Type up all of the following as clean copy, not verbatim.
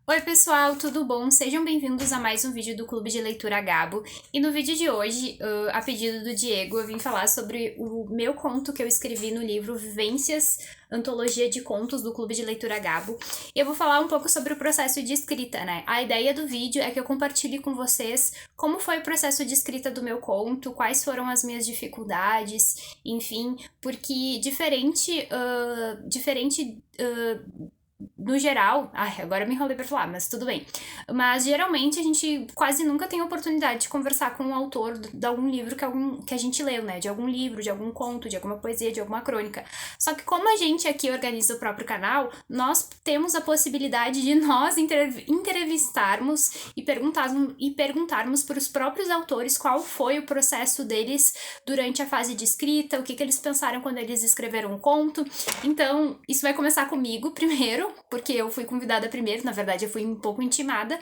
Oi pessoal, tudo bom? Sejam bem-vindos a mais um vídeo do Clube de Leitura Gabo. E no vídeo de hoje, a pedido do Diego, eu vim falar sobre o meu conto que eu escrevi no livro Vivências, Antologia de Contos do Clube de Leitura Gabo. E eu vou falar um pouco sobre o processo de escrita, né? A ideia do vídeo é que eu compartilhe com vocês como foi o processo de escrita do meu conto, quais foram as minhas dificuldades, enfim, porque no geral, agora eu me enrolei pra falar, mas tudo bem. Mas geralmente a gente quase nunca tem oportunidade de conversar com o autor de algum livro que a gente leu, né? De algum livro, de algum conto, de alguma poesia, de alguma crônica. Só que como a gente aqui organiza o próprio canal, nós temos a possibilidade de nós entrevistarmos e perguntarmos para os próprios autores qual foi o processo deles durante a fase de escrita, o que eles pensaram quando eles escreveram o conto. Então, isso vai começar comigo primeiro, porque eu fui convidada primeiro, na verdade eu fui um pouco intimada.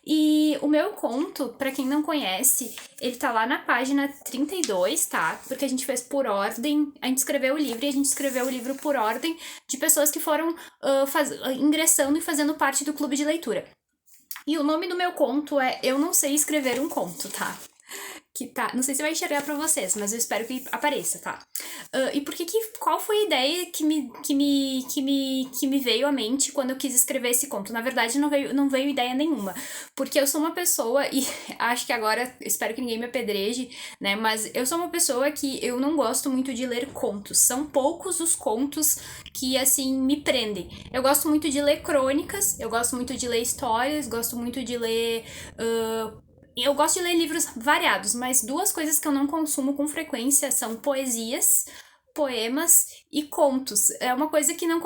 E o meu conto, pra quem não conhece, ele tá lá na página 32, tá? Porque a gente fez por ordem, a gente escreveu o livro e a gente escreveu o livro por ordem de pessoas que foram ingressando e fazendo parte do clube de leitura. E o nome do meu conto é Eu Não Sei Escrever um Conto, tá? Que tá, não sei se vai enxergar pra vocês, mas eu espero que apareça, tá? E qual foi a ideia que me veio à mente quando eu quis escrever esse conto? Na verdade, não veio ideia nenhuma, porque eu sou uma pessoa, e acho que agora, espero que ninguém me apedreje, né? Mas eu sou uma pessoa que eu não gosto muito de ler contos. São poucos os contos que, assim, me prendem. Eu gosto muito de ler crônicas, eu gosto muito de ler histórias, gosto muito de ler eu gosto de ler livros variados, mas duas coisas que eu não consumo com frequência são poesias, poemas e contos. É uma coisa que não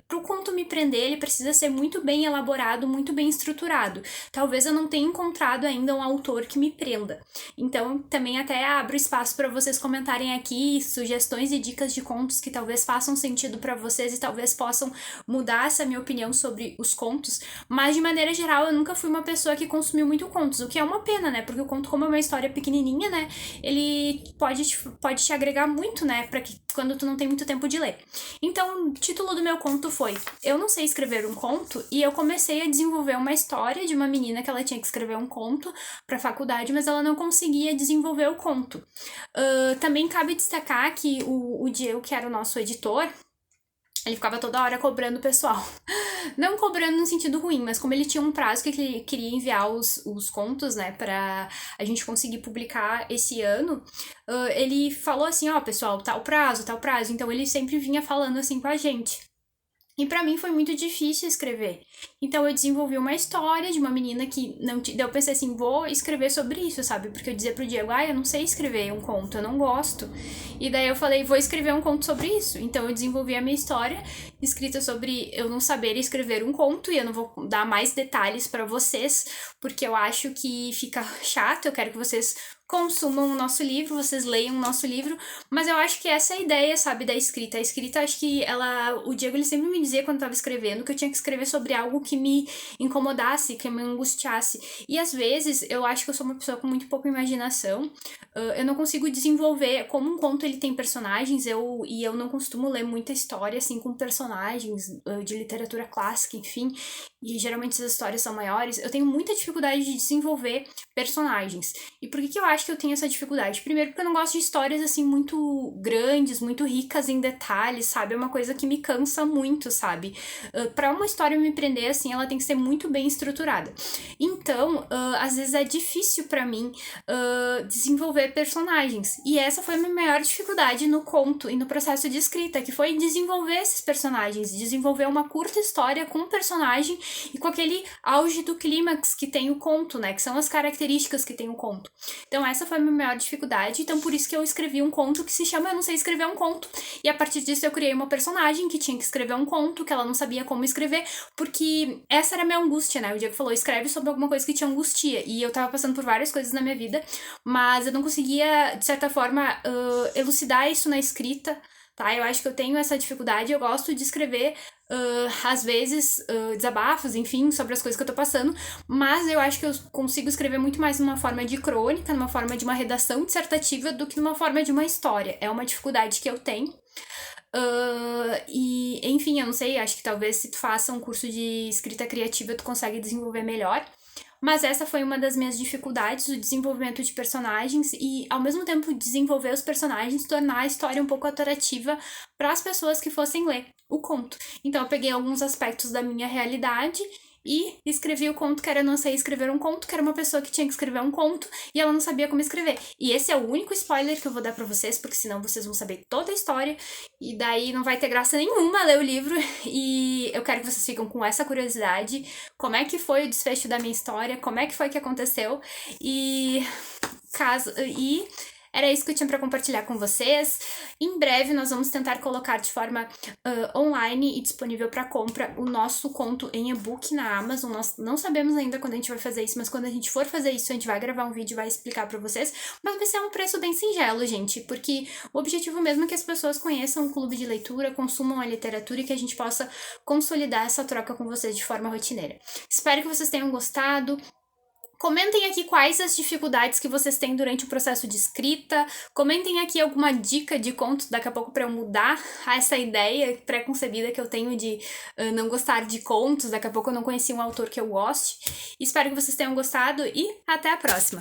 pro conto me prender, ele precisa ser muito bem elaborado, muito bem estruturado. Talvez eu não tenha encontrado ainda um autor que me prenda. Então, também até abro espaço para vocês comentarem aqui sugestões e dicas de contos que talvez façam sentido para vocês e talvez possam mudar essa minha opinião sobre os contos. Mas de maneira geral, eu nunca fui uma pessoa que consumiu muito contos, o que é uma pena, né? Porque o conto, como é uma história pequenininha, né? Ele pode te agregar muito, né? Para que quando tu não tem muito tempo de ler. Então, o título do meu conto foi Eu Não Sei Escrever um Conto, e eu comecei a desenvolver uma história de uma menina que ela tinha que escrever um conto para faculdade, mas ela não conseguia desenvolver o conto. Também cabe destacar que o Diego, que era o nosso editor, ele ficava toda hora cobrando o pessoal. Não cobrando no sentido ruim, mas como ele tinha um prazo que ele queria enviar os contos, né, pra a gente conseguir publicar esse ano, ele falou assim, ó, pessoal, tal prazo, tal prazo. Então ele sempre vinha falando assim com a gente. E pra mim foi muito difícil escrever. Então eu desenvolvi uma história de uma menina que não daí eu pensei assim, vou escrever sobre isso, sabe? Porque eu dizia pro Diego, eu não sei escrever um conto, eu não gosto. E daí eu falei, vou escrever um conto sobre isso. Então eu desenvolvi a minha história, escrita sobre eu não saber escrever um conto, e eu não vou dar mais detalhes pra vocês, porque eu acho que fica chato, eu quero que vocês consumam o nosso livro, vocês leiam o nosso livro, mas eu acho que essa é a ideia, sabe, da escrita. A escrita, acho que o Diego, ele sempre me dizia quando eu tava escrevendo que eu tinha que escrever sobre algo que me incomodasse, que me angustiasse. E às vezes, eu acho que eu sou uma pessoa com muito pouca imaginação, eu não consigo desenvolver, como um conto ele tem personagens, e eu não costumo ler muita história, assim, com personagens de literatura clássica, enfim, e geralmente essas histórias são maiores, eu tenho muita dificuldade de desenvolver personagens. E por que eu acho que eu tenho essa dificuldade? Primeiro porque eu não gosto de histórias, assim, muito grandes, muito ricas em detalhes, sabe? É uma coisa que me cansa muito, sabe? Pra uma história me prender, assim, ela tem que ser muito bem estruturada. Então, às vezes é difícil pra mim desenvolver personagens. E essa foi a minha maior dificuldade no conto e no processo de escrita, que foi desenvolver esses personagens, desenvolver uma curta história com um personagem e com aquele auge do clímax que tem o conto, né? Que são as características que tem o conto. Então essa foi a minha maior dificuldade, então por isso que eu escrevi um conto que se chama Eu Não Sei Escrever um Conto. E a partir disso eu criei uma personagem que tinha que escrever um conto, que ela não sabia como escrever, porque essa era a minha angústia, né? O Diego falou, escreve sobre alguma coisa que te angustia. E eu tava passando por várias coisas na minha vida, mas eu não conseguia, de certa forma, elucidar isso na escrita, tá? Eu acho que eu tenho essa dificuldade, eu gosto de escrever às vezes, desabafos, enfim, sobre as coisas que eu tô passando, mas eu acho que eu consigo escrever muito mais numa forma de crônica, numa forma de uma redação dissertativa, do que numa forma de uma história. É uma dificuldade que eu tenho. E, enfim, eu não sei, acho que talvez se tu faça um curso de escrita criativa, tu consegue desenvolver melhor. Mas essa foi uma das minhas dificuldades, o desenvolvimento de personagens e, ao mesmo tempo, desenvolver os personagens, tornar a história um pouco atrativa para as pessoas que fossem ler o conto. Então, eu peguei alguns aspectos da minha realidade e escrevi o conto que era Não Sei Escrever um Conto, que era uma pessoa que tinha que escrever um conto e ela não sabia como escrever. E esse é o único spoiler que eu vou dar pra vocês, porque senão vocês vão saber toda a história e daí não vai ter graça nenhuma ler o livro. E eu quero que vocês fiquem com essa curiosidade, como é que foi o desfecho da minha história, como é que foi que aconteceu e era isso que eu tinha para compartilhar com vocês. Em breve nós vamos tentar colocar de forma online e disponível para compra o nosso conto em e-book na Amazon. Nós não sabemos ainda quando a gente vai fazer isso, mas quando a gente for fazer isso, a gente vai gravar um vídeo e vai explicar para vocês. Mas vai ser um preço bem singelo, gente, porque o objetivo mesmo é que as pessoas conheçam o clube de leitura, consumam a literatura e que a gente possa consolidar essa troca com vocês de forma rotineira. Espero que vocês tenham gostado. Comentem aqui quais as dificuldades que vocês têm durante o processo de escrita. Comentem aqui alguma dica de conto daqui a pouco para eu mudar essa ideia pré-concebida que eu tenho de não gostar de contos. Daqui a pouco eu não conheci um autor que eu goste. Espero que vocês tenham gostado e até a próxima!